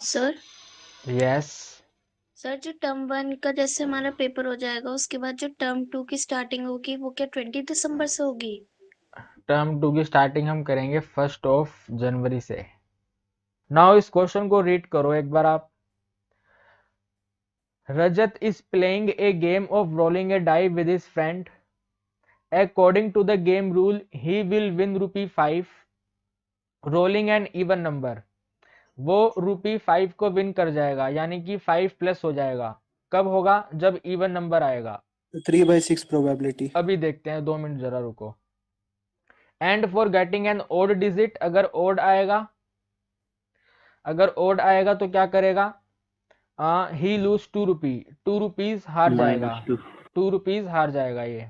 Sir yes. Sir जो term 1 का जैसे हमारा पेपर हो जाएगा उसके बाद जो टर्म 2 की स्टार्टिंग होगी वो क्या 20 दिसंबर से होगी? टर्म 2 की स्टार्टिंग हम करेंगे 1 जनवरी से। नाउ इस क्वेश्चन को रीड करो एक बार आप। Rajat is playing a game of rolling a die with his friend. According to the game rule he will win ₹5 rolling an even number. वो ₹5 को विन कर जाएगा, यानी कि 5 प्लस हो जाएगा। कब होगा? जब इवन नंबर आएगा। 3/6 प्रोबेबिलिटी। अभी देखते हैं, 2 मिनट जरा रुको। And for getting an odd digit, अगर ओड आएगा, अगर ओड आएगा तो क्या करेगा? ही लूज ₹2, ₹2 हार जाएगा। -2। ₹2 हार जाएगा ये।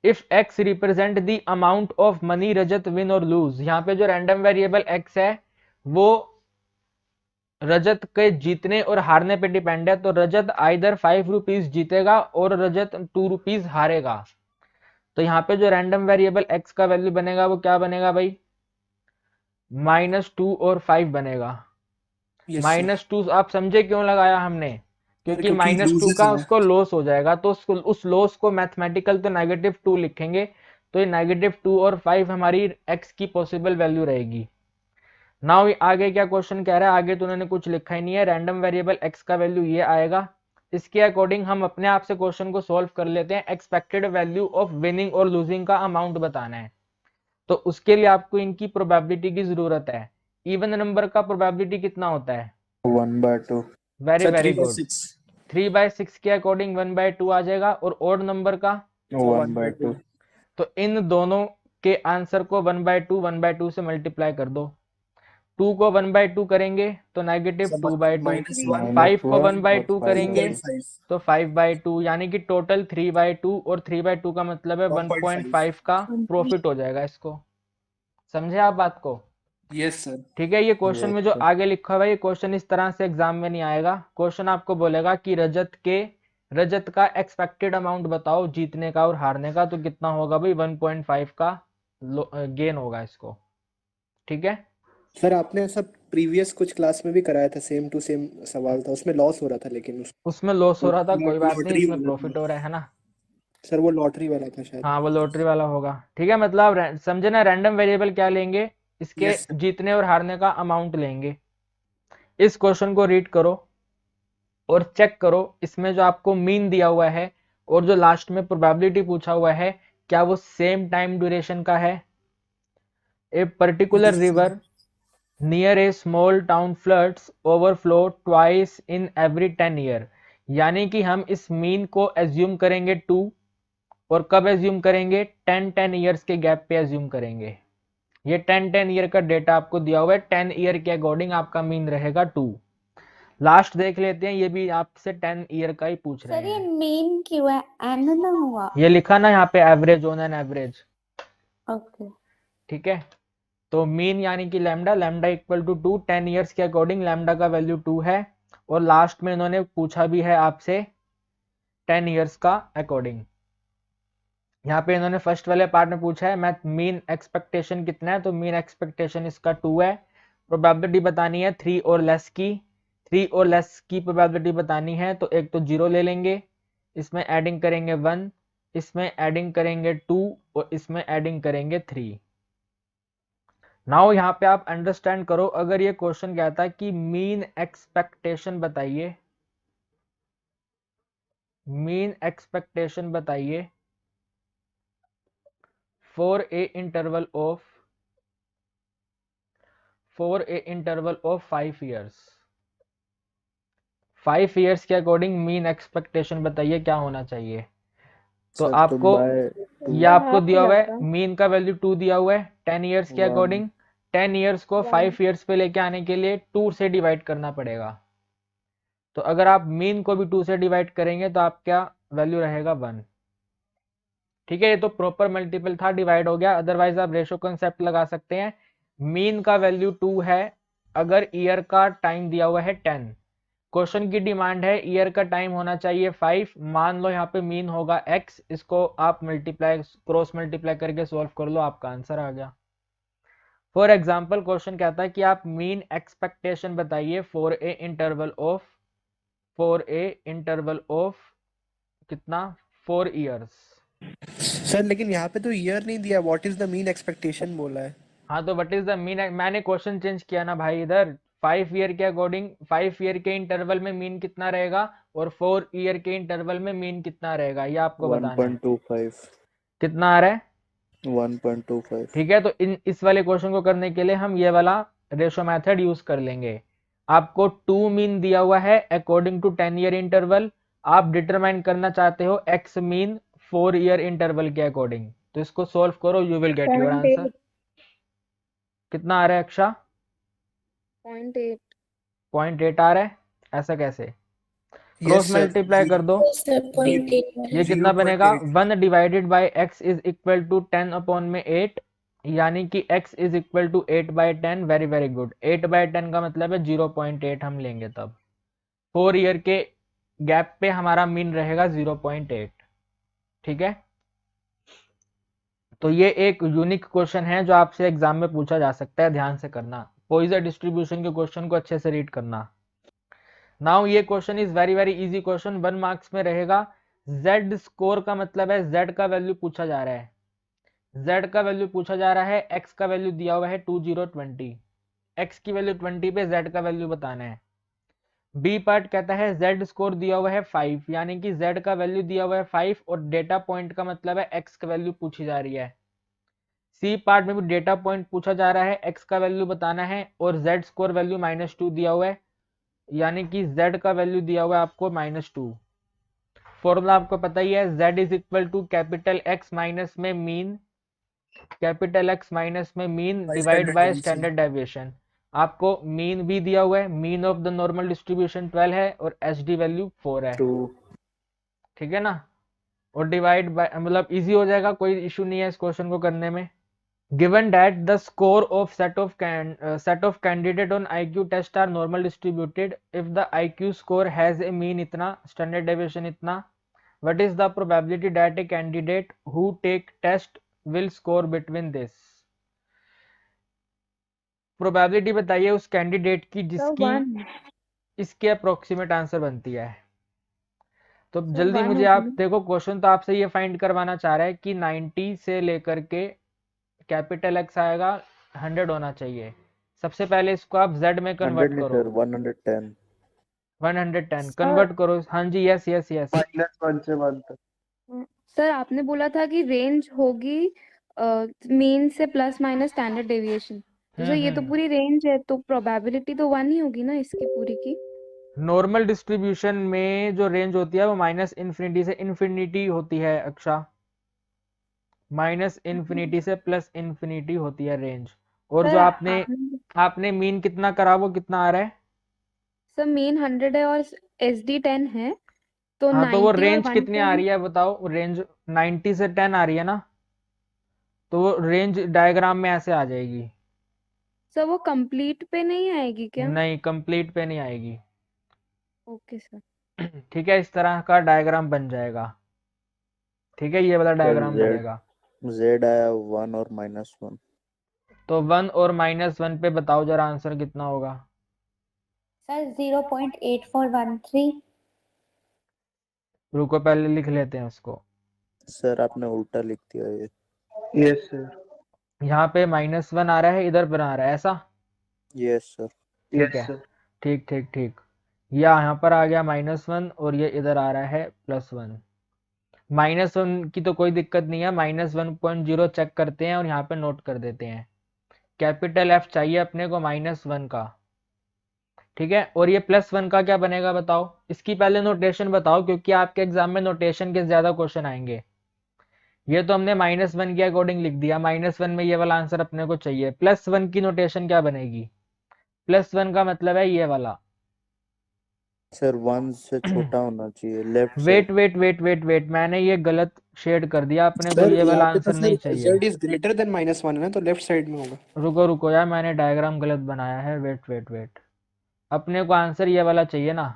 If x represent the amount of money Rajat win और लूज, यहाँ पे जो रैंडम वेरिएबल x है वो रजत के जीतने और हारने पे डिपेंड है। तो रजत आइदर ₹5 जीतेगा और रजत ₹2 हारेगा। तो यहाँ पे जो रैंडम वेरिएबल x का वैल्यू बनेगा वो क्या बनेगा भाई? -2 और 5 बनेगा। Yes sir. -2 आप समझे क्यों लगाया हमने? सर क्योंकि क्योंकि -2 लूजेस का है। उसको लॉस हो जाएगा, तो उस लॉस को मैथमेटिकल तो -2 लिखेंगे। तो ये -2 और 5 हमारी x की पॉसिबल वैल्यू रहेगी। नाउ आगे क्या क्वेश्चन कह रहा है? आगे तो उन्होंने कुछ लिखा ही नहीं है। रैंडम वेरिएबल x का वैल्यू ये आएगा। इसके अकॉर्डिंग हम अपने आप से क्वेश्चन को सॉल्व कर लेते हैं। एक्सपेक्टेड वैल्यू ऑफ विनिंग और लूजिंग का अमाउंट बताना है, तो उसके लिए आपको इनकी प्रोबेबिलिटी की जरूरत है। इवन नंबर का प्रोबेबिलिटी कितना होता है? 1/2। Very sir very good. 3/6। 3/6 के अकॉर्डिंग 1/2 आ जाएगा। और ओड नंबर का? 1/2। तो इन दोनों के आंसर को 1/2 से मल्टीप्लाई कर दो। 2 को 1/2 करेंगे तो सर -2/2। -1 5 को -1 और 1/2 करेंगे 5/5। तो 5/2, यानी कि टोटल 3/2। और 3/2 का मतलब है 1.5। 1.5 का प्रॉफिट हो जाएगा इसको। समझे आप बात को? Yes sir. ठीक है। ये क्वेश्चन में जो यस आगे लिखा हुआ है, ये क्वेश्चन इस तरह से एग्जाम में नहीं आएगा। क्वेश्चन आपको बोलेगा कि रजत का एक्सपेक्टेड अमाउंट बताओ जीतने का और हारने का। तो कितना होगा भाई? 1.5 का गेन होगा इसको। ठीक है। सर आपने ऐसा प्रीवियस कुछ क्लास में भी कराया था, सेम टू सेम सवाल था, उसमें लॉस हो रहा था लेकिन उसमें लॉस हो रहा था, कोई बात नहीं, लॉटरी इसमें वाला था। प्रॉफिट हो रहा है ना। सर वो लॉटरी वाला था शायद। हाँ, वो लॉटरी वाला होगा। ठीक है, मतलब समझे ना? रैंडम वेरिएबल क्या लेंगे? इसके यस सर। जीतने और हारने का अमाउंट लेंगे। इस क्वेश्चन को रीड करो और चेक करो इसमें जो आपको मीन दिया हुआ है और जो लास्ट में प्रोबेबिलिटी पूछा हुआ है, क्या वो सेम टाइम ड्यूरेशन का है? A particular yes sir. River near A small town floods overflow twice in every 10 year. यानी कि हम इस मीन को एज्यूम करेंगे 2। और कब एज्यूम करेंगे? 10-10 ईयर्स के गैप पे एज्यूम करेंगे। ये 10-10 ईयर का डेटा आपको दिया हुआ है। 10 ईयर के अकॉर्डिंग आपका मीन रहेगा 2। लास्ट देख लेते हैं, ये भी आपसे 10 ईयर का ही पूछ रहे सर ये हैं। मेन क्यों है? एन ना हुआ। ये लिखा ना यहाँ पे, average on an average. Okay. ठीक है। तो मीन यानी कि lambda, lambda equal to 2। 10 years के अकॉर्डिंग लैम्डा का वैल्यू 2 है। और लास्ट में इन्होंने पूछा भी है आपसे 10 ईयर्स का अकॉर्डिंग। यहाँ पे इन्होंने फर्स्ट वाले पार्ट में पूछा है मैं मीन एक्सपेक्टेशन कितना है, तो मीन एक्सपेक्टेशन इसका 2 है। प्रोबेबिलिटी बतानी है 3 और लेस की। 3 और लेस की प्रोबेबिलिटी बतानी है तो एक तो 0 ले लेंगे, इसमें एडिंग करेंगे 1, इसमें एडिंग करेंगे 2 और इसमें एडिंग करेंगे 3। नाउ यहाँ पे आप अंडरस्टैंड करो, अगर ये क्वेश्चन कहता कि मीन एक्सपेक्टेशन बताइए, मीन एक्सपेक्टेशन बताइए for a interval of 5 years. 5 years के अकॉर्डिंग मीन एक्सपेक्टेशन बताइए क्या होना चाहिए। तो सर तो आपको बाय 2। ये आपको दिया हुआ है, मीन का वैल्यू 2 दिया हुआ है 10 ईयर्स के 1। अकॉर्डिंग। 10 ईयर्स को 5 ईयर्स पे लेके आने के लिए 2 से डिवाइड करना पड़ेगा। तो अगर आप मीन को भी 2 से डिवाइड करेंगे तो आपका वैल्यू रहेगा 1। ठीक है, ये तो प्रॉपर मल्टीपल था, डिवाइड हो गया। अदरवाइज आप रेशो कंसेप्ट लगा सकते हैं। मीन का वैल्यू 2 है अगर ईयर का टाइम दिया हुआ है 10। क्वेश्चन की डिमांड है ईयर का टाइम होना चाहिए 5। मान लो यहाँ पे मीन होगा x, इसको आप मल्टीप्लाई क्रॉस मल्टीप्लाई करके सॉल्व कर लो, आपका आंसर आ गया। फॉर एग्जाम्पल क्वेश्चन कहता है कि आप मीन एक्सपेक्टेशन बताइए फॉर ए इंटरवल ऑफ कितना 4 इयर्स। सर लेकिन यहाँ पे तो ईयर नहीं दिया, what is the mean expectation बोला है। हाँ तो व्हाट इज द मीन, मैंने क्वेश्चन चेंज किया ना भाई, इधर 5 ईयर के अकॉर्डिंग 5 ईयर के इंटरवल में मीन कितना रहेगा और 4 ईयर के इंटरवल में मीन कितना रहेगा, ये आपको बताना है। 1.25 कितना आ रहा है? 1.25 ठीक है, तो इस वाले क्वेश्चन को करने के लिए हम ये वाला रेशो मेथड यूज कर लेंगे। आपको 2 मीन दिया हुआ है अकॉर्डिंग टू 10 ईयर इंटरवल, आप डिटरमाइन करना चाहते हो एक्स मीन 4 ईयर इंटरवल के अकॉर्डिंग, तो इसको सॉल्व करो, you will get your answer. कितना आ रहा है अक्षा? 0.8। 0.8 आ रहा है, ऐसा कैसे? क्रॉस मल्टीप्लाई कर दो, ये कितना बनेगा? 1 divided by x is equal to 10 upon में 8, यानी कि x is equal to 8/10। Very very good, 8/10 का मतलब है 0.8 हम लेंगे, तब 4 ईयर के गैप पे हमारा मीन रहेगा 0.8। ठीक है, तो ये एक यूनिक क्वेश्चन है जो आपसे एग्जाम में पूछा जा सकता है, ध्यान से करना। पॉइजन डिस्ट्रीब्यूशन के क्वेश्चन को अच्छे से रीड करना। नाउ ये question is very very easy question, 1 marks में रहेगा। z स्कोर का मतलब है z का वैल्यू पूछा जा रहा है, z का वैल्यू पूछा जा रहा है, x का वैल्यू दिया हुआ है 2020, x की वैल्यू 20 पे z का वैल्यू बताना है। बी पार्ट कहता है z स्कोर दिया हुआ है 5, यानी कि z का वैल्यू दिया हुआ है 5 और डेटा पॉइंट का मतलब है x का वैल्यू पूछी जा रही है। सी पार्ट में भी डेटा पॉइंट पूछा जा रहा है, x का वैल्यू बताना है और z स्कोर वैल्यू -2 दिया हुआ है, यानी कि z का वैल्यू दिया हुआ है आपको -2। फॉर्मूला आपको पता ही है, z is equal to capital X minus में मीन, कैपिटल X माइनस में mean divide by standard deviation. आपको मीन भी दिया हुआ है, mean of the normal distribution 12 है और एचडी वैल्यू 4 है। True. ठीक है ना, और डिवाइड बाय मतलब इजी हो जाएगा, कोई इशू नहीं है इस क्वेश्चन को करने में। Given that the score of set of candidate on IQ test are normal distributed if the IQ score has a mean इतना, स्टैंडर्ड डेविएशन इतना, what is the probability that a candidate who take test will score between this. Probability बताइए उस candidate की जिसकी इसके approximate answer बनती है। तो जल्दी मुझे आप देखो, क्वेश्चन तो आपसे ये फाइंड करवाना चाह रहा है कि 90 से लेकर के कैपिटल X आएगा 100 होना चाहिए। सबसे पहले इसको आप Z में 100 कन्वर्ट नहीं करो। सर, 110 110 कन्वर्ट करो। हाँ जी, यस यस यस। -1 से 1 तक। सर आपने बोला था कि रेंज होगी मीन से प्लस माइनस स्टैंडर्ड डेविएशन, तो सर ये तो पूरी रेंज है, तो प्रोबेबिलिटी तो 1 ही होगी ना इसकी पूरी की। नॉर्मल डिस्ट्रीब्यूशन में जो रेंज होती है वो -∞ से इन्फिनिटी होती है अक्षा, -∞ से +∞ होती है रेंज। और सर जो आपने मीन कितना करा वो कितना आ रहा है? सर मीन 100 है और SD 10 है, तो हाँ तो वो 90 और रेंज कितनी आ 110। रही है बताओ? रेंज 90 से 10 आ रही है ना, तो वो रेंज डायग्राम में ऐसे आ जाएगी। सर वो कंप्लीट पे नहीं आएगी क्या? नहीं, कंप्लीट पे नहीं आएगी। Okay sir. ठीक है, इस तरह का डायग्राम बन जाएगा। ठीक है, ये वाला डायग्राम बनेगा। Z आया 1 और -1। तो 1 और -1 पे बताओ जरा आंसर कितना होगा? सर 0.8413। रुको पहले लिख लेते हैं उसको। सर आपने उल्टा लिख दिया ये। Yes sir. यहाँ पे -1 आ रहा है, इधर पर आ रहा है, ऐसा? Yes sir. ठीक है, ठीक ठीक ठीक। यहाँ पर आ गया -1 और ये इधर आ रहा है +1। -1 की तो कोई दिक्कत नहीं है, -1.0 चेक करते हैं और यहाँ पे नोट कर देते हैं। कैपिटल F चाहिए अपने को -1 का। ठीक है, और ये +1 का क्या बनेगा बताओ? इसकी पहले नोटेशन बताओ, क्योंकि आपके एग्जाम में नोटेशन के ज्यादा क्वेश्चन आएंगे। ये तो हमने -1 के अकॉर्डिंग लिख दिया, -1 में ये वाला आंसर अपने को चाहिए। +1 की नोटेशन क्या बनेगी? +1 का मतलब है ये वाला। सर 1 से छोटा होना चाहिए, left wait side. Wait wait wait wait, मैंने ये गलत शेड कर दिया, अपने को सर ये वाला यहाँ पे तो आंसर नहीं फिर चाहिए। z इज ग्रेटर देन -1 है ना, तो लेफ्ट साइड में होगा। रुको रुको यार, मैंने डायग्राम गलत बनाया है। वेट वेट वेट, अपने को आंसर ये वाला चाहिए ना।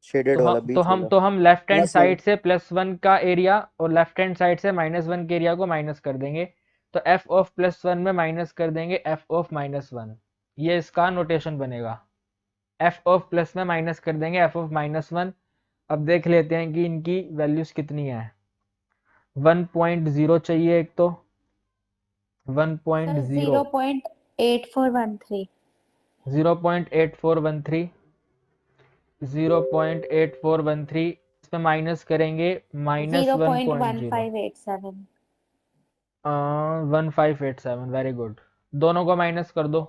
शेडेड वाला बीच वाला। तो हम left hand Plus one। Side से +1 का एरिया और लेफ्ट हैंड साइड से -1 के एरिया को माइनस कर देंगे। तो f ऑफ +1 में माइनस कर देंगे f ऑफ -1, ये इसका नोटेशन बनेगा। f ऑफ प्लस में माइनस कर देंगे f ऑफ -1। अब देख लेते हैं कि इनकी वैल्यूज कितनी है। 1.0 चाहिए एक तो, सर 1.0, 0.8413 0.8413, 0.8413, इसमें माइनस करेंगे -1.0, 0.1587 वेरी गुड। दोनों को माइनस कर दो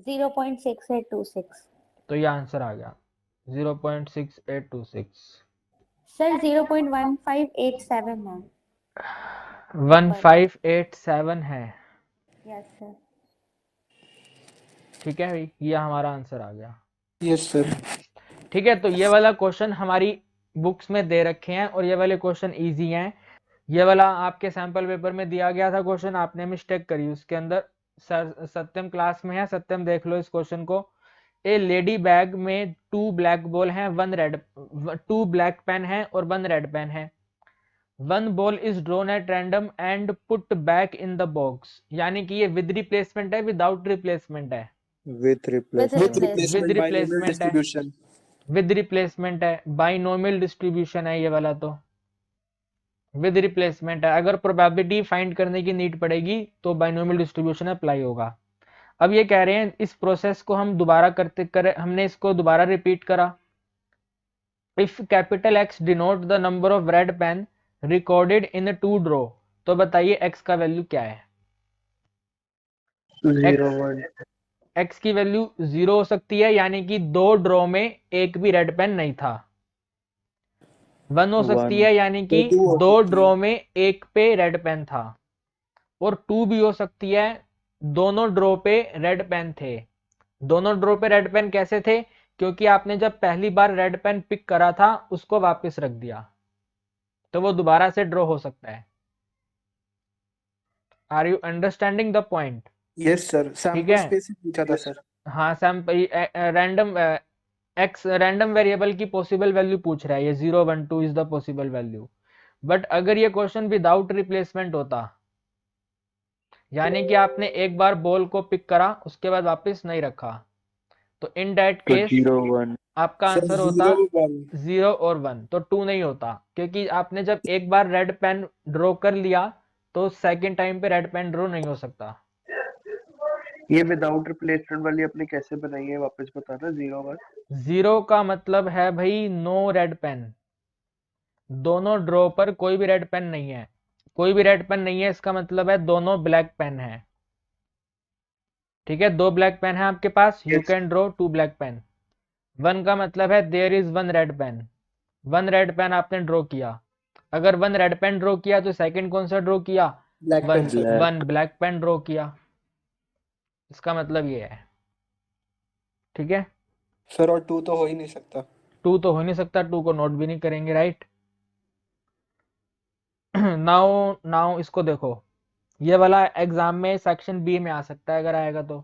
0.6826 तो ये आंसर आ गया 0.6826। सर 0.1587 है 1587 है, यस सर ठीक है भाई, ये हमारा आंसर आ गया। Yes sir. ठीक है, तो ये वाला क्वेश्चन हमारी बुक्स में दे रखे हैं और ये वाले क्वेश्चन इजी हैं। ये वाला आपके सैंपल पेपर में दिया गया था क्वेश्चन, आपने मिस्टेक करी उसके अंदर। सर सत्यम क्लास में है, सत्यम देख लो इस क्वेश्चन को। ए लेडी बैग में 2 ब्लैक बॉल हैं, 2 ब्लैक पेन है और 1 रेड पेन है। 1 ball is drawn at random and put back in the box, यानी कि ये विद रिप्लेसमेंट है विदाउट रिप्लेसमेंट है? With replacement with replacement binomial replacement है, डिस्ट्रीब्यूशन। विद रिप्लेसमेंट है, बाइनोमियल डिस्ट्रीब्यूशन है ये वाला, तो विद रिप्लेसमेंट है। अगर प्रोबेबिलिटी फाइंड करने की नीड पड़ेगी तो बाइनोमियल डिस्ट्रीब्यूशन अप्लाई होगा। अब ये कह रहे हैं इस प्रोसेस को हम दोबारा हमने इसको दोबारा रिपीट करा। If capital X denote the number of red pen recorded in 2 draw, तो बताइए x का वैल्यू क्या है? x की वैल्यू 0 हो सकती है, यानी कि 2 ड्रॉ में एक भी रेड पेन नहीं था। 1 हो सकती है, यानी कि 2 ड्रॉ में एक पे रेड पेन था। और 2 भी हो सकती है, दोनों ड्रॉ पे रेड पेन थे। दोनों ड्रॉ पे रेड पेन कैसे थे? क्योंकि आपने जब पहली बार रेड पेन पिक करा था उसको वापस रख दिया, तो वो दोबारा से ड्रॉ हो सकता है। Are you understanding the point? Yes sir, ठीक सैंपल है, स्पेस ही पूछा था सर। हाँ सैंपल रैंडम वेरिएबल की पॉसिबल वैल्यू पूछ रहा है ये, 0 1 2 is the possible value. But अगर ये क्वेश्चन विदाउट रिप्लेसमेंट होता, यानी कि आपने एक बार बॉल को पिक करा उसके बाद वापस नहीं रखा, तो इन दैट तो केस 0 1 आपका सर आंसर होता 0 1 0 और 1, तो 2 नहीं होता। क्योंकि आपने जब एक बार रेड पेन ड्रॉ कर लिया तो सेकंड टाइम पे रेड पेन ड्रॉ नहीं हो सकता। ये विदाउट रिप्लेसमेंट वाली आपने कैसे बनाई है, वापस बताना। 0 1 0 का मतलब है भाई नो रेड पेन, दोनों ड्रॉ पर कोई भी रेड पेन नहीं है। कोई भी रेड पेन नहीं है इसका मतलब है दोनों ब्लैक पेन है। ठीक है, 2 ब्लैक पेन है आपके पास, you can draw 2 black pen. 1 का मतलब है there is 1 red pen, 1 red pen आपने ड्रॉ किया। अगर 1 रेड पेन ड्रॉ किया तो सेकंड कौन सा ड्रॉ किया? Black pen sir. 1 black pen draw किया, इसका मतलब ये है। ठीक है, सर और 2 तो हो ही नहीं सकता। 2 तो हो नहीं सकता, 2 को नोट भी नहीं करेंगे, राइट। नाउ इसको देखो, ये वाला एग्जाम में सेक्शन बी में आ सकता है अगर आएगा तो।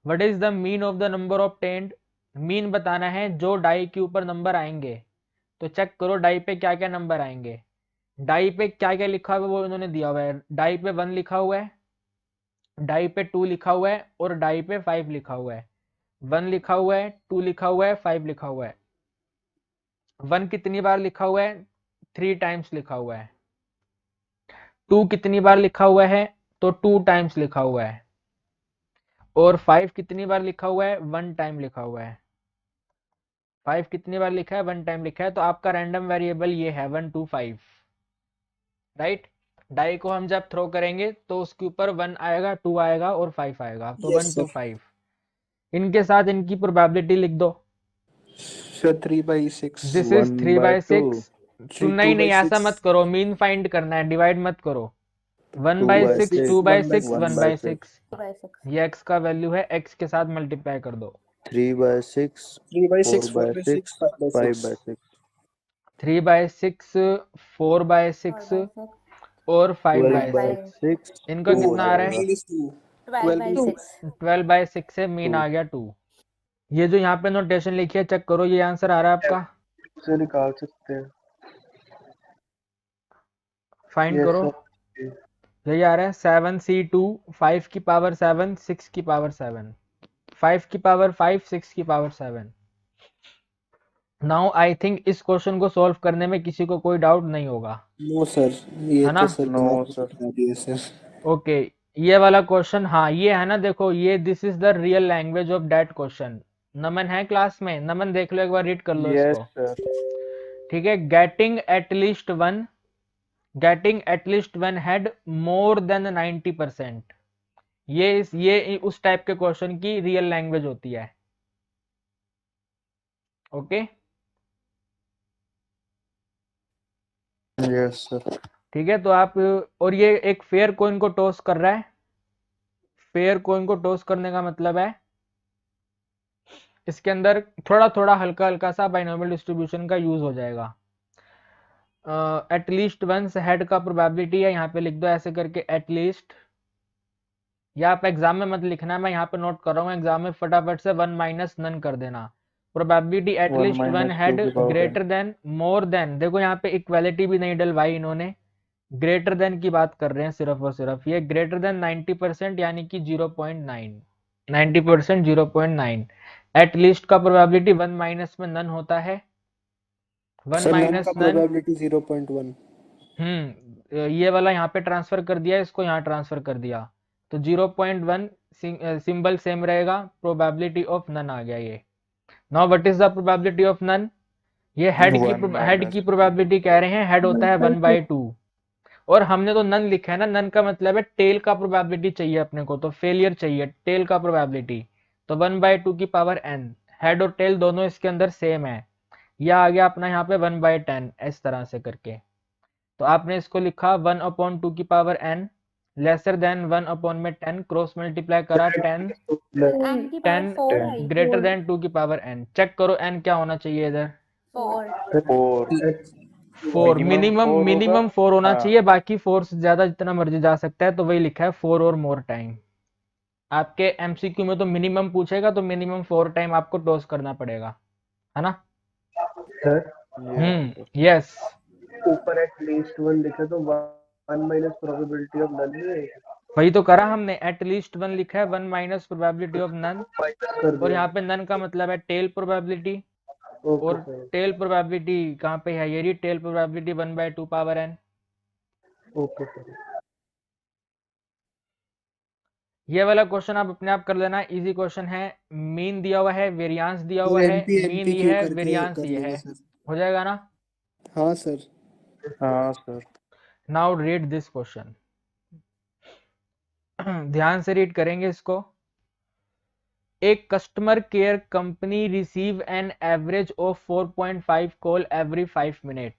What is the mean of the number obtained? Mean बताना है जो डाई के ऊपर नंबर आएंगे। तो चेक करो डाई पे क्या क्या नंबर आएंगे। डाई पे क्या क्या लिखा हुआ है वो इन्होंने दिया हुआ है। डाई पे 1 लिखा हुआ है, डाई पे 2 लिखा हुआ है और डाई पे 5 लिखा हुआ है। 1 लिखा हुआ है, 2 लिखा हुआ है, 5 लिखा हुआ है। 1 कितनी बार लिखा हुआ है? 3 टाइम्स लिखा हुआ है। 2 कितनी बार लिखा हुआ है? तो 2 टाइम्स लिखा हुआ है। और 5 कितनी बार लिखा हुआ है? 1 टाइम लिखा हुआ है। 5 कितनी बार लिखा है? 1 टाइम लिखा है। तो आपका रैंडम वेरिएबल ये है 1 2 5, राइट। डाई को हम जब थ्रो करेंगे तो उसके ऊपर 1 आएगा, 2 आएगा और 5 आएगा, तो Yes, 1 2 sir. 5। इनके साथ इनकी प्रोबेबिलिटी लिख दो। सर 3/6। This is 3/6। 3 नहीं नहीं, ऐसा 2/6 मत करो, मीन फाइंड करना है, डिवाइड मत करो। 1/6 2/6 2/6 1/6 1/6, 2/6 ये x का वैल्यू है, x के साथ मल्टीप्लाई कर दो। 3/6 3/6 4/6 5/6 5/6 3/6 4/6 और 5/6। 12/6 इनका 2 कितना आ रहा है? मीन इज 2 12/6 12/6 से मीन आ गया 2। ये जो यहाँ पे नोटेशन लिखी है चेक करो, ये आंसर आ रहा है आपका, से निकाल सकते हैं। फाइंड Yes, करो। sir. यही आ रहा है 7C2 5 की पावर 7 6 की पावर 7 5 की पावर 5 6 की पावर 7। नाउ आई थिंक इस क्वेश्चन को सॉल्व करने में किसी को कोई डाउट नहीं होगा, नो सर, ये है ना? तो सर नो दिमाग में सर। बता दिए सर। ओके, ये वाला क्वेश्चन, हाँ ये है ना, देखो ये this is the real language of that question. Naman है क्लास में? नमन देख लो एक बार, रीड कर लो यस इसको। सर। ठीक है, getting at least one had more than 90%, ये उस टाइप के क्वेश्चन की रियल लैंग्वेज होती है। Okay, yes sir. ठीक है, तो आप, और ये एक फेयर कॉइन को टॉस कर रहा है। फेयर कॉइन को टॉस करने का मतलब है इसके अंदर थोड़ा थोड़ा हल्का हल्का सा बाइनोमियल डिस्ट्रीब्यूशन का यूज हो जाएगा। एटलीस्ट वंस हेड का प्रोबेबिलिटी है, यहाँ पे लिख दो ऐसे करके एटलीस्ट, या आप एग्जाम में मत लिखना, मैं यहाँ पे नोट कर रहा हूँ, एग्जाम में फटाफट से 1 माइनस नन कर देना। Probability 1 at least one minus 2 head की power greater than more than, देखो यहाँ पे इक्वालिटी भी नहीं डलवाई इन्होंने, ग्रेटर देन की बात कर रहे हैं सिर्फ और सिर्फ, ये ग्रेटर देन 90% यानी कि 0.9, 90% 0.9। एटलीस्ट का प्रोबेबिलिटी 1 माइनस में नन होता है, 1 सर नन माइनस का नन। प्रोबेबिलिटी 0.1। ये वाला यहाँ पे ट्रांसफर कर दिया, इसको यहाँ ट्रांसफर कर दिया, तो 0.1 सिंबल सेम रहेगा, प्रोबेबिलिटी ऑफ नन आ गया ये। Now what is the probability of none? ये हेड 1 की माइनस प्रोबेबिलिटी कह रहे हैं, हेड होता है 1/2, और हमने तो नन लिखा है ना, नन का मतलब है टेल का प्रोबेबिलिटी चाहिए अपने को, तो फेलियर चाहिए टेल का प्रोबेबिलिटी, तो 1/2 की पावर n, हेड और टेल दोनों इसके अंदर सेम है, यह आ गया अपना यहाँ पे 1/10 इस तरह से करके। तो आपने इसको लिखा 1/2 की पावर n लेसर देन 1 में 10, क्रॉस मल्टीप्लाई करा 10 n की पावर 4 आई। ग्रेटर देन 2 की पावर n, चेक करो n क्या होना चाहिए इधर, 4। 4। 4, मिनिमम 4 होगा। मिनिमम 4 होना हाँ चाहिए, बाकी 4 से ज्यादा जितना मर्जी जा सकता है, तो वही लिखा है 4 और मोर टाइम। आपके एमसीक्यू में तो मिनिमम पूछेगा, तो मिनिमम 4 टाइम आपको टॉस करना पड़ेगा, है ना? सर यस यस, ऊपर एटलीस्ट वन लिखे तो 1 माइनस प्रोबेबिलिटी ऑफ नन नहीं है, वही तो करा हमने, एटलीस्ट 1 लिखा है, 1 minus probability of none, minus कर और दिया। यहाँ पे नन का मतलब है टेल प्रोबेबिलिटी, ओके और सर। टेल प्रोबेबिलिटी कहाँ पे है, ये रही tail probability 1/2 power n। Okay sir. ये वाला क्वेश्चन आप अपने आप कर लेना, इजी क्वेश्चन है, मीन दिया हुआ है, वेरियांस दिया तो हुआ है, एनपी मीन ये एनपीक्यू है, करके वेरियांस कर ये लेंगे है, सर। हो जाएगा ना? हाँ सर। हाँ sir. Now read this question, ध्यान से रीड करेंगे इसको। एक customer care company receive an average of 4.5 call every 5 minute,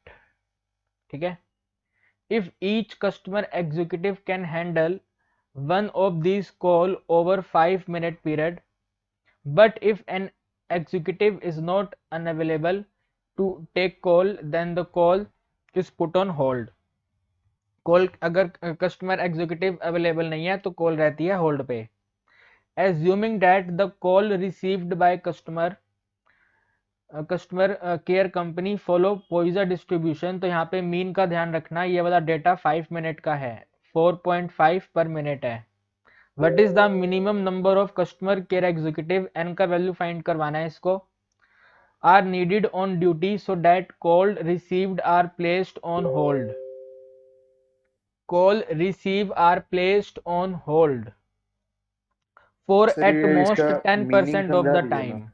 ठीक है? If each customer executive can handle one of these call over 5-minute period, but if an executive is not unavailable to take call, then the call is put on hold। Call अगर customer executive available नहीं है तो call रहती है hold पे। Assuming that the call received by customer care company follow Poisson distribution, तो यहाँ पे मीन का ध्यान रखना, ये वाला डेटा 5 मिनट का है, 4.5 पर मिनट है। What is the minimum number of customer care executive, n का वैल्यू फाइंड करवाना है इसको, are needed on duty so that call received are placed on hold, call receive are placed on hold for sir at ये most इसका meaning 10% of समझा the दीजिए time, ना।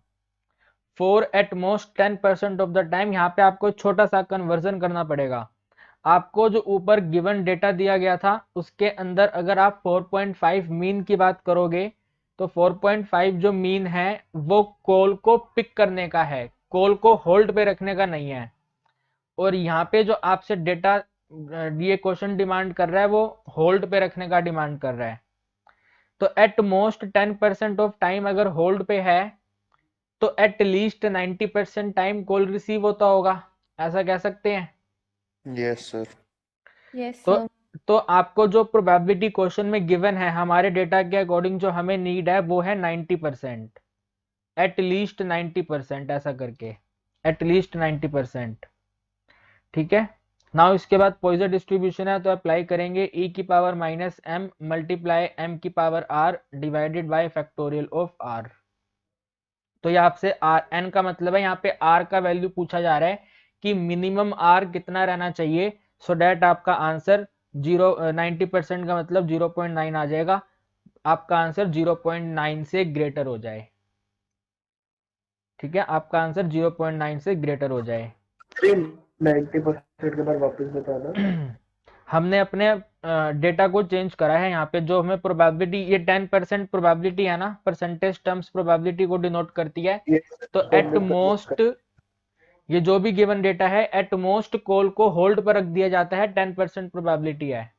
for at most 10% of the time। यहाँ पे आपको छोटा सा कन्वर्जन करना पड़ेगा, आपको जो ऊपर गिवन डेटा दिया गया था उसके अंदर अगर आप 4.5 मीन की बात करोगे, तो 4.5 जो मीन है वो कॉल को पिक करने का है, कॉल को होल्ड पे रखने का नहीं है। और यहाँ पे जो आपसे डेटा ये क्वेश्चन डिमांड कर रहा है वो होल्ड पे रखने का डिमांड कर रहा है, तो एट मोस्ट 10% ऑफ टाइम अगर होल्ड पे है तो at least 90% time call receive होता होगा, ऐसा कह सकते हैं। Yes sir. यस तो सर। तो आपको जो प्रोबेबिलिटी क्वेश्चन में गिवन है हमारे डेटा के अकॉर्डिंग जो हमें नीड है वो है 90%, एट लीस्ट 90%, ऐसा करके एट लीस्ट 90%, ठीक है? नाउ इसके बाद पॉइजन डिस्ट्रीब्यूशन है तो अप्लाई करेंगे e की power minus m multiply m की power r divided by factorial of r। तो ये आपसे आर एन का मतलब है यहाँ पे आर का वैल्यू पूछा जा रहा है कि मिनिमम आर कितना रहना चाहिए, सो डैट आपका आंसर 90% का मतलब 0.9 आ जाएगा, आपका आंसर 0.9 से ग्रेटर हो जाए। ठीक है, आपका आंसर 0.9 से ग्रेटर हो जाए। 90% के बाद वापस बताना। हमने अपने डेटा को चेंज करा है यहाँ पे, जो हमें प्रोबेबिलिटी, ये 10% प्रोबेबिलिटी है ना, परसेंटेज टर्म्स प्रोबेबिलिटी को डिनोट करती है। ये तो एट मोस्ट ये जो भी गिवन डेटा है एट मोस्ट कॉल को होल्ड पर रख दिया जाता है, 10% प्रोबेबिलिटी है।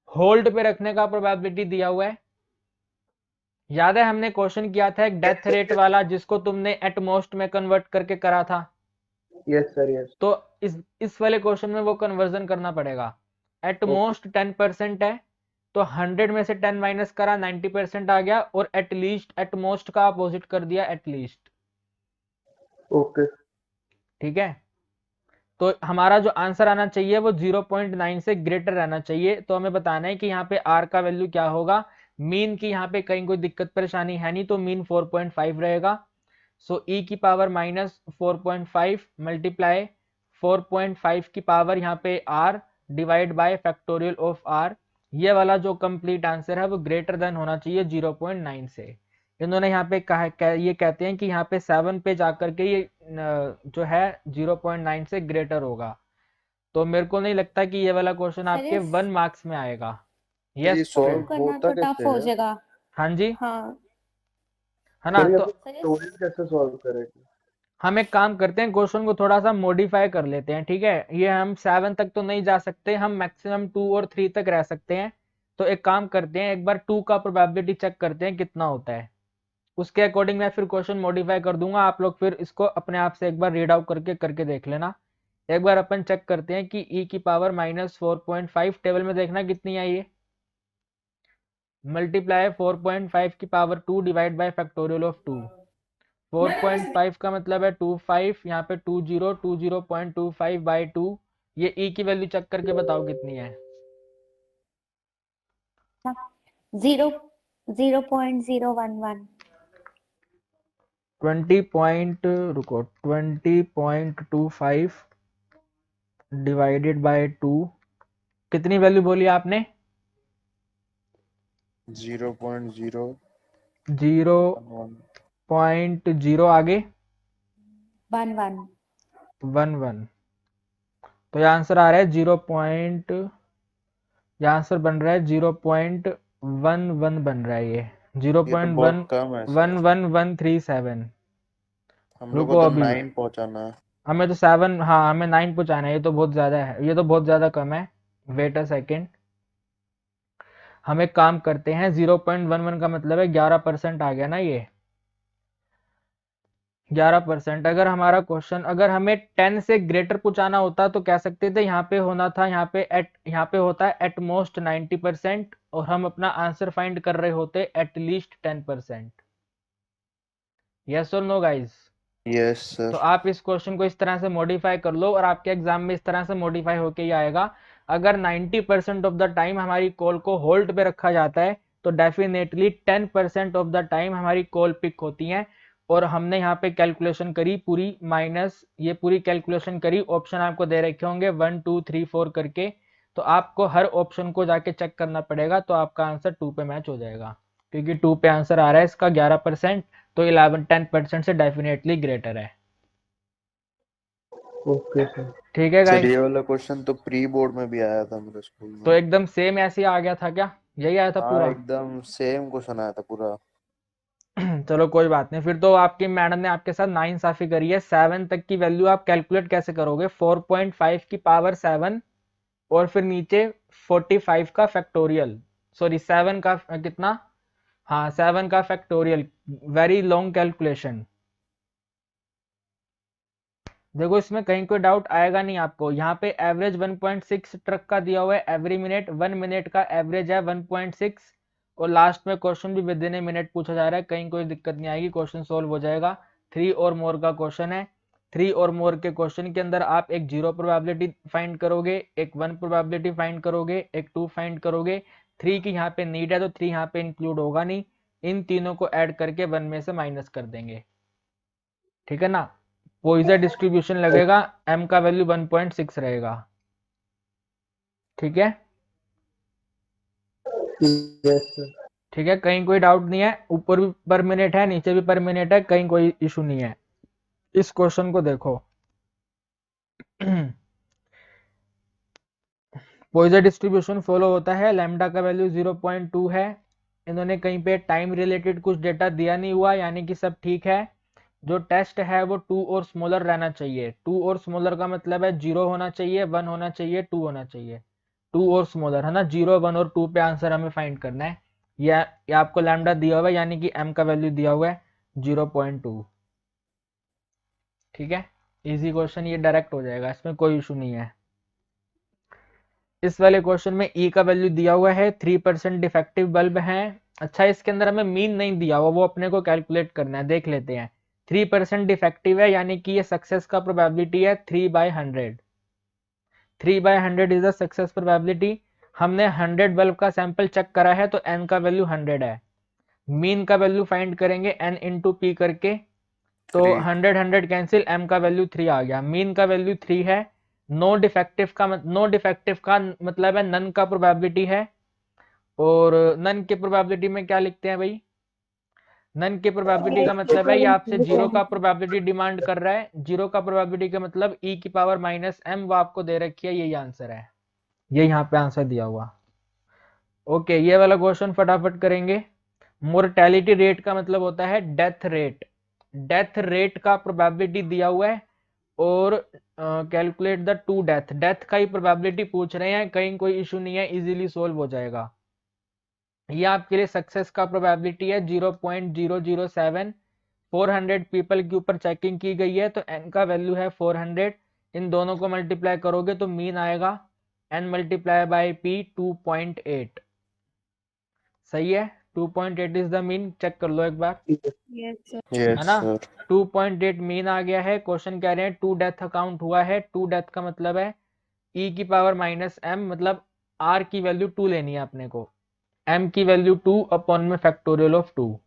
होल्ड पे रखने का प्रोबेबिलिटी दिया हुआ है। याद है हमने क्वेश्चन किया था एक डेथ रेट वाला, जिसको तुमने एट मोस्ट में कन्वर्ट करके करा था। Yes sir yes. तो इस वाले क्वेश्चन में वो कन्वर्जन करना पड़ेगा। एट मोस्ट 10% है तो 100 में से 10 माइनस करा 90% आ गया, और एट लीस्ट एट मोस्ट का अपोजिट कर दिया एट लीस्ट। ओके ठीक है, तो हमारा जो आंसर आना चाहिए वो 0.9 से ग्रेटर रहना चाहिए। तो हमें बताना है कि यहाँ पे r का वैल्यू क्या होगा। मीन की यहाँ पे कहीं कोई दिक्कत परेशानी है नहीं, तो मीन 4.5 रहेगा। सो e की पावर माइनस 4.5 मल्टीप्लाई 4.5 की पावर यहाँ पे r divide by factorial of r। ये वाला जो कंप्लीट आंसर है वो ग्रेटर देन होना चाहिए 0.9 से। इन्होंने यहाँ पे कहा, ये कहते हैं कि यहाँ पे 7 पे जाकर के ये जो है 0.9 से ग्रेटर होगा। तो मेरे को नहीं लगता कि ये वाला क्वेश्चन आपके 1 मार्क्स में आएगा। ये यस सॉल्व करना होता तो टफ कैसे हो है? जाएगा। हाँ जी, हाँ है ना। सर ये तो स्टोरेज कैसे सॉल्व करेंगे? हम एक काम करते हैं, क्वेश्चन को थोड़ा सा मॉडिफाई कर लेते हैं। ठीक है, ये हम 7 तक तो नहीं जा सकते, हम मैक्सिमम 2 और 3 तक रह सकते हैं। तो एक काम करते हैं, एक बार 2 का प्रोबेबिलिटी चेक करते हैं कितना होता है, उसके अकॉर्डिंग मैं फिर क्वेश्चन मॉडिफाई कर दूंगा। आप लोग फिर इसको अपने आप से एक बार रीड आउट करके देख लेना। एक बार अपन चेक करते हैं कि e की पावर माइनस 4.5 टेबल में देखना कितनी आई है, मल्टीप्लाई 4.5 की power 2 divide by factorial of 2। 4.5 का मतलब है 25, यहाँ पे 20.25 बाई 2। ये e की वैल्यू चेक करके बताओ कितनी है। 0.011 20.25 डिवाइडेड बाय 2, कितनी वैल्यू बोली आपने? 0.0 0.0 आगे 11 11। तो ये आंसर आ रहा है 0. ये आंसर बन रहा है 0.11 बन रहा है। ये ये तो बहुत कम है सर। 0.11137। हम लोग को रुको तो अभी 9 पहुंचाना है। हमें तो 7, हाँ हमें 9 पहुंचाना है। ये तो बहुत ज्यादा है, ये तो बहुत ज्यादा कम है। वेट अ सेकेंड, हम एक काम करते हैं, 0.11 का मतलब है 11% आ गया ना। ये 11%। अगर हमारा क्वेश्चन, अगर हमें 10 से ग्रेटर पहुंचाना होता तो कह सकते थे यहाँ पे होना था, यहाँ पे होता है एट मोस्ट 90%, और हम अपना आंसर फाइंड कर रहे होते एट लीस्ट 10%। यस और नो गाइज? यस तो सर। आप इस क्वेश्चन को इस तरह से मॉडिफाई कर लो, और आपके एग्जाम में इस तरह से मॉडिफाई होके ही आएगा। अगर 90% ऑफ द टाइम हमारी कॉल को होल्ड पे रखा जाता है तो डेफिनेटली 10% ऑफ द टाइम हमारी कॉल पिक होती है। और हमने यहाँ पे कैलकुलेशन करी पूरी, माइनस ये पूरी कैलकुलेशन करी, ऑप्शन आपको दे रखे होंगे 1 2 3 4 करके। तो आपको हर ऑप्शन को जाके चेक करना पड़ेगा, तो आपका आंसर 2 पे मैच हो जाएगा, क्योंकि 2 पे आंसर आ रहा है इसका 11%। तो 10% से डेफिनेटली ग्रेटर है। Okay sir. ठीक है सर गाइस, ये वाला क्वेश्चन तो प्री बोर्ड में भी आया था मेरे स्कूल तो में। एकदम सेम ऐसे ही आ गया था क्या? यही आया था हाँ पूरा? एकदम सेम क्वेश्चन आया था पूरा। चलो कोई बात नहीं, फिर तो आपकी मैडम ने आपके साथ नाइंसाफी करी है। 7 तक की वैल्यू आप कैलकुलेट कैसे करोगे? 4.5 की पावर 7 और फिर नीचे 45 का फैक्टोरियल, सॉरी 7 का कितना, हाँ 7 का फैक्टोरियल। Very long calculation. देखो इसमें कहीं कोई डाउट आएगा नहीं आपको। यहाँ पे एवरेज 1.6 ट्रक का दिया हुआ है एवरी मिनट, 1 मिनट का एवरेज है 1.6, और लास्ट में क्वेश्चन भी विद इन ए मिनट पूछा जा रहा है। कहीं कोई दिक्कत नहीं आएगी, क्वेश्चन सोल्व हो जाएगा। 3 और मोर का क्वेश्चन है, 3 और मोर के क्वेश्चन के अंदर आप एक 0 प्रोबेबिलिटी फाइंड करोगे, एक 1 प्रोबेबिलिटी फाइंड करोगे, एक 2 फाइंड करोगे। 3 की यहाँ पे नीड है तो 3 यहाँ पे इंक्लूड होगा नहीं, इन तीनों को ऐड करके 1 में से माइनस कर देंगे, ठीक है ना। पॉइजन डिस्ट्रीब्यूशन लगेगा, m का वैल्यू 1.6 रहेगा, ठीक है। Yes sir. ठीक है, कहीं कोई डाउट नहीं है, ऊपर भी पर मिनट है, नीचे भी पर मिनट है, कहीं कोई इशू नहीं है। इस क्वेश्चन को देखो, पॉइजन डिस्ट्रीब्यूशन फॉलो होता है, लैम्डा का वैल्यू 0.2 है। इन्होंने कहीं पे टाइम रिलेटेड कुछ डेटा दिया नहीं हुआ, यानी कि सब ठीक है। जो टेस्ट है वो 2 और स्मॉलर रहना चाहिए। 2 और स्मॉलर का मतलब है 0 होना चाहिए, 1 होना चाहिए, 2 होना चाहिए। 2 और स्मॉलर है ना, 0, 1 और 2 पे आंसर हमें फाइंड करना है। ये आपको लैम्डा दिया हुआ है, यानी कि m का वैल्यू दिया हुआ है 0.2, ठीक है। इजी क्वेश्चन, ये डायरेक्ट हो जाएगा, इसमें कोई इशू नहीं है। इस वाले क्वेश्चन में E का वैल्यू दिया हुआ है, 3% डिफेक्टिव बल्ब है। अच्छा, इसके अंदर हमें मीन नहीं दिया हुआ, वो अपने को कैलकुलेट करना है, देख लेते हैं। 3% डिफेक्टिव है, यानी कि ये सक्सेस का प्रोबेबिलिटी है 3/100। 3/100 इज द सक्सेस प्रोबेबिलिटी। हमने 100 बल्ब का सैंपल चेक करा है तो n का वैल्यू 100 है। मीन का वैल्यू फाइंड करेंगे n इंटू पी करके, तो 100 100 कैंसिल, m का वैल्यू 3 आ गया। मीन का वैल्यू 3 है। नो डिफेक्टिव का मतलब है नन का प्रोबेबिलिटी है, और नन के प्रोबेबिलिटी में क्या लिखते हैं भाई? नन के प्रोबेबिलिटी का मतलब है ये आपसे 0 का प्रोबेबिलिटी डिमांड कर रहा है। 0 का प्रोबेबिलिटी का मतलब e की पावर -m, वो आपको दे रखी है, यही आंसर है, ये यहाँ पे आंसर दिया हुआ। ओके, ये वाला क्वेश्चन फटाफट करेंगे। मोर्टेलिटी रेट का मतलब होता है डेथ रेट। डेथ रेट का प्रोबेबिलिटी दिया हुआ है, और calculate the two death, death का ही प्रोबेबिलिटी पूछ रहे हैं, कहीं कोई इशू नहीं है, इजीली सोल्व हो जाएगा। ये आपके लिए सक्सेस का प्रोबेबिलिटी है 0.007। 400 पीपल के ऊपर चेकिंग की गई है, तो n का वैल्यू है 400। इन दोनों को मल्टीप्लाई करोगे तो मीन आएगा n मल्टीप्लाई बाई p 2.8। सही है, 2.8 इज द मीन, चेक कर लो एक बार, यस सर। है यस ना। सर। 2.8 मीन आ गया है। क्वेश्चन कह रहे हैं 2 डेथ अकाउंट हुआ है। 2 डेथ का मतलब है e की पावर -m, मतलब r की वैल्यू 2 लेनी है अपने को, m की वैल्यू 2 अपॉन में फैक्टोरियल ऑफ 2,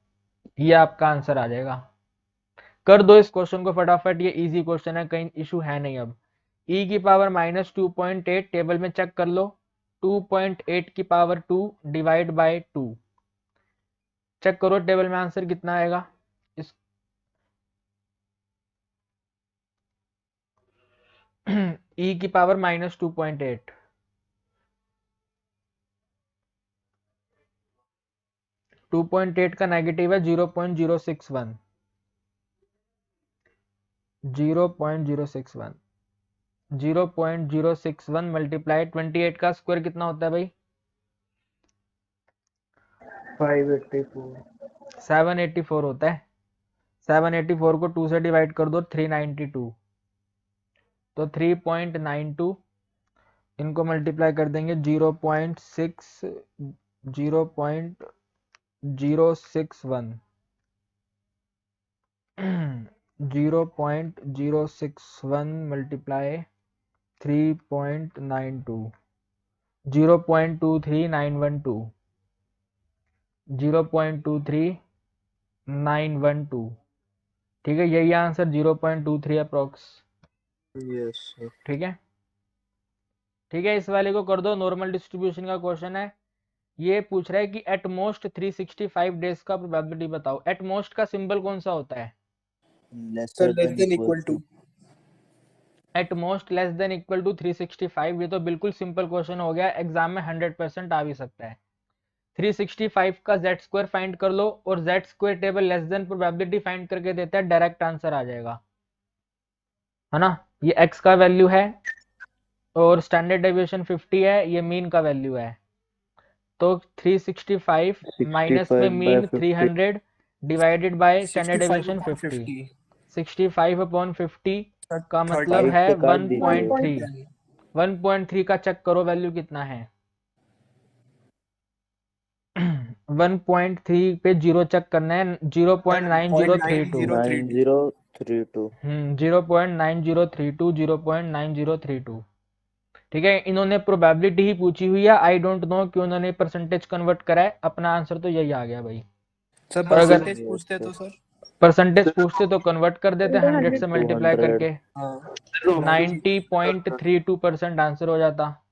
ये आपका आंसर आ जाएगा। कर दो इस क्वेश्चन को फटाफट, ये इजी क्वेश्चन है, कहीं इशू है नहीं। अब e की पावर -2.8 टेबल में चेक कर लो, 2.8 की पावर 2 डिवाइड बाय 2, चेक करो टेबल में आंसर कितना आएगा। इस e की पावर -2.8, 2.8 का नेगेटिव है 0.061, 0.061, 0.061 मल्टीप्लाई 28 का स्क्वायर कितना होता है भाई? 584। 784 होता है। 784 को 2 से डिवाइड कर दो, 392, तो 3.92, इनको मल्टीप्लाई कर देंगे 0.6 0.061 0.061 मल्टीप्लाई 3.92, 0.23912, 0.23912, ठीक है, यही आंसर 0.23 अप्रोक्स, यस सर। ठीक है। ठीक है, इस वाले को कर दो, नॉर्मल डिस्ट्रीब्यूशन का क्वेश्चन है। ये पूछ रहा है कि एट मोस्ट 365 डेज का प्रोबेबिलिटी बताओ। एट मोस्ट का सिंबल कौन सा होता है? Sir lesser less than than equal equal to. To. At most less than equal to 365, ये तो बिल्कुल सिंपल क्वेश्चन हो गया, एग्जाम में 100% आ भी सकता है। 365 का z स्क्वायर फाइंड कर लो, और z square table less than probability find करके देता है, डायरेक्ट आंसर आ जाएगा, है ना। ये x का वैल्यू है, और स्टैंडर्ड डेविएशन 50 है, ये मीन का वैल्यू है। तो 365 माइनस में 65 mean by 50। 300 divided by standard 65 deviation upon 50, 50 65 upon 50 sir का 30 मतलब 5 है से काट 1.3। दीजिए। 1.10 1.3 का चेक करो वैल्यू कितना है। 1.3 पे जीरो चेक करना है, 0.9032। 9032 0.9032, 0.9032। ठीक है, इन्होंने प्रोबेबिलिटी ही पूछी हुई है, आई डोंट नो कि उन्होंने परसेंटेज कन्वर्ट करा है। अपना आंसर तो यही आ गया भाई। सर और अगर परसेंटेज पूछते तो सर परसेंटेज पूछते तो कन्वर्ट कर देते 100 से 100 मल्टीप्लाई 200 करके, हाँ 90.32% आंसर हो जाता।